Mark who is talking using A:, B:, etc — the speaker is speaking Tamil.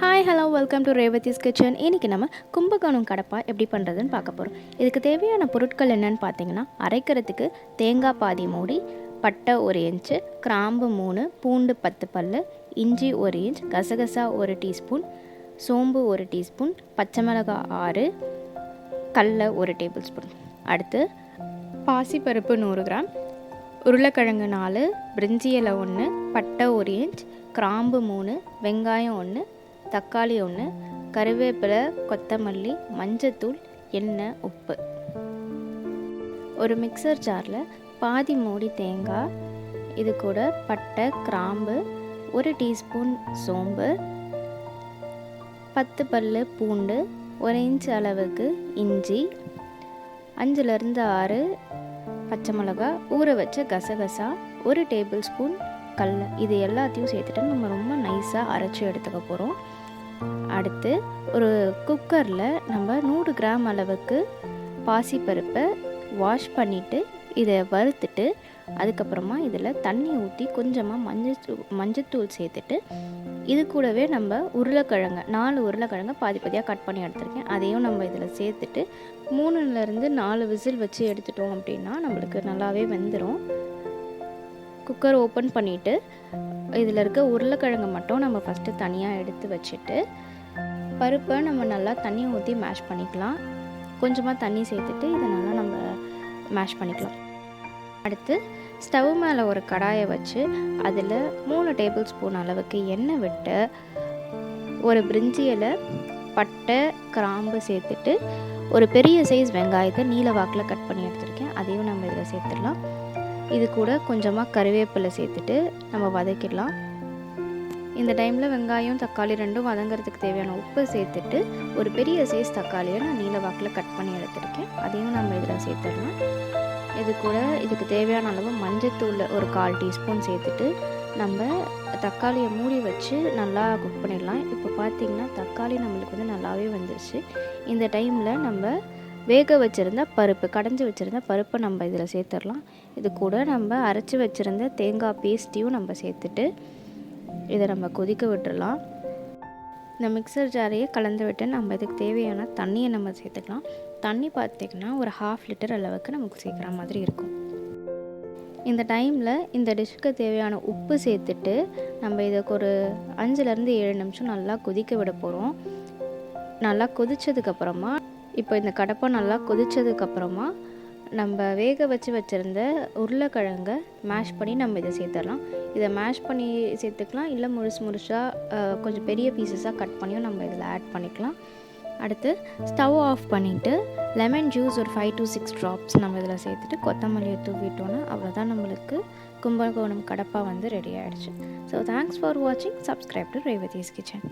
A: Hi hello welcome to Revathi's kitchen. இன்றைக்கி நம்ம கும்பகோணம் கடப்பா எப்படி பண்ணுறதுன்னு பார்க்க போகிறோம். இதுக்கு தேவையான பொருட்கள் என்னென்னு பார்த்தீங்கன்னா, அரைக்கிறதுக்கு தேங்காய் பாதி மூடி, பட்டை 1 இன்ச்சு, கிராம்பு 3, பூண்டு 10 பல், இஞ்சி 1 இன்ச், கசகசா 1 டீஸ்பூன், சோம்பு 1 டீஸ்பூன், பச்சை மிளகாய் 6, கடலை 1 டேபிள் ஸ்பூன். அடுத்து பாசிப்பருப்பு 100 கிராம், உருளைக்கிழங்கு 4, பிரிஞ்சி இலை 1, பட்டை 1 இன்ச், கிராம்பு 3, வெங்காயம் 1, தக்காளி 1, கருவேப்பிலை, கொத்தமல்லி, மஞ்சத்தூள், எண்ணெய், உப்பு. ஒரு மிக்சர் ஜாரில் பாதி மூடி தேங்காய், இது கூட பட்டை, கிராம்பு, 1 டீஸ்பூன் சோம்பு, 10 பல் பூண்டு, 1 இன்ச் அளவுக்கு இஞ்சி, 5லேருந்து 6 பச்சை மிளகாய், ஊற வச்ச கசகசா, 1 டேபிள் ஸ்பூன் கடலை. இது எல்லாத்தையும் சேர்த்துட்டு நம்ம ரொம்ப நைஸாக அரைச்சி எடுத்துக்க போகிறோம். அடுத்து ஒரு குக்கரில் நம்ம 100 கிராம் அளவுக்கு பாசிப்பருப்பை வாஷ் பண்ணிவிட்டு இதை வறுத்துட்டு, அதுக்கப்புறமா இதில் தண்ணி ஊற்றி கொஞ்சமாக மஞ்சத்தூள் சேர்த்துட்டு, இது கூடவே நம்ம உருளைக்கிழங்கு 4 உருளைக்கிழங்கு பாதி பாதியாக கட் பண்ணி எடுத்துருக்கேன், அதையும் நம்ம இதில் சேர்த்துட்டு 3லேருந்து 4 விசில் வச்சு எடுத்துட்டோம் அப்படின்னா நம்மளுக்கு நல்லாவே வெந்துடும். குக்கர் ஓப்பன் பண்ணிவிட்டு இதில் இருக்க உருளைக்கிழங்கு மட்டும் நம்ம ஃபஸ்ட்டு தனியாக எடுத்து வச்சுட்டு, பருப்பை நம்ம நல்லா தண்ணி ஊற்றி மேஷ் பண்ணிக்கலாம். கொஞ்சமாக தண்ணி சேர்த்துட்டு இதை நல்லா நம்ம மேஷ் பண்ணிக்கலாம். அடுத்து ஸ்டவ் மேலே ஒரு கடாயை வச்சு அதில் 3 டேபிள் ஸ்பூன் அளவுக்கு எண்ணெய் விட்டு, ஒரு பிரிஞ்சி இலை, பட்டை, கிராம்பு சேர்த்துட்டு, ஒரு பெரிய சைஸ் வெங்காயத்தை நீல வாக்கில் கட் பண்ணி எடுத்துருக்கேன், அதையும் நம்ம இதில் சேர்த்துடலாம். இது கூட கொஞ்சமாக கருவேப்பிலை சேர்த்துட்டு நம்ம வதக்கிடலாம். இந்த டைமில் வெங்காயம் தக்காளி ரெண்டும் வதங்கிறதுக்கு தேவையான உப்பு சேர்த்துட்டு, ஒரு பெரிய சைஸ் தக்காளியை நான் நீல வாக்கில் கட் பண்ணி எடுத்துருக்கேன், அதையும் நம்ம இதில் சேர்த்துடலாம். இது கூட இதுக்கு தேவையான அளவு மஞ்சத்தூள் ஒரு 1/4 டீஸ்பூன் சேர்த்துட்டு நம்ம தக்காளியை மூடி வச்சு நல்லா குக் பண்ணிடலாம். இப்போ பார்த்திங்கன்னா தக்காளி நம்மளுக்கு வந்து நல்லாவே வந்துருச்சு. இந்த டைமில் நம்ம வேக வச்சுருந்த பருப்பு, கடைஞ்சி வச்சுருந்த பருப்பை நம்ம இதில் சேர்த்துடலாம். இது கூட நம்ம அரைச்சி வச்சுருந்த தேங்காய் பேஸ்ட்டையும் நம்ம சேர்த்துட்டு இதை நம்ம கொதிக்க விட்டுடலாம். இந்த மிக்சர் ஜாரையே கலந்து விட்டு நம்ம இதுக்கு தேவையான தண்ணியை நம்ம சேர்த்துக்கலாம். தண்ணி பார்த்திங்கன்னா ஒரு 1/2 லிட்டர் அளவுக்கு நமக்கு சேர்க்குற மாதிரி இருக்கும். இந்த டைமில் இந்த டிஷ்ஷுக்கு தேவையான உப்பு சேர்த்துட்டு நம்ம இதுக்கு ஒரு 5லேருந்து 7 நிமிஷம் நல்லா கொதிக்க விட போகிறோம். நல்லா கொதித்ததுக்கப்புறமா, இப்போ இந்த கடப்பா நல்லா கொதித்ததுக்கப்புறமா நம்ம வேக வச்சுருந்த உருளைக்கிழங்கை மேஷ் பண்ணி நம்ம இதை சேர்த்துடலாம். இதை மேஷ் பண்ணி சேர்த்துக்கலாம், இல்லை முழுசாக கொஞ்சம் பெரிய பீசஸாக கட் பண்ணியும் நம்ம இதில் ஆட் பண்ணிக்கலாம். அடுத்து ஸ்டவ் ஆஃப் பண்ணிவிட்டு லெமன் ஜூஸ் ஒரு 5 to 6 ட்ராப்ஸ் நம்ம இதில் சேர்த்துட்டு கொத்தமல்லியை தூவிட்டோன்னா அவ்வளோதான், நம்மளுக்கு கும்பகோணம் கடப்பா வந்து ரெடி ஆகிடுச்சு. ஸோ தேங்க்ஸ் ஃபார் வாட்சிங். Subscribe to Revathi's kitchen.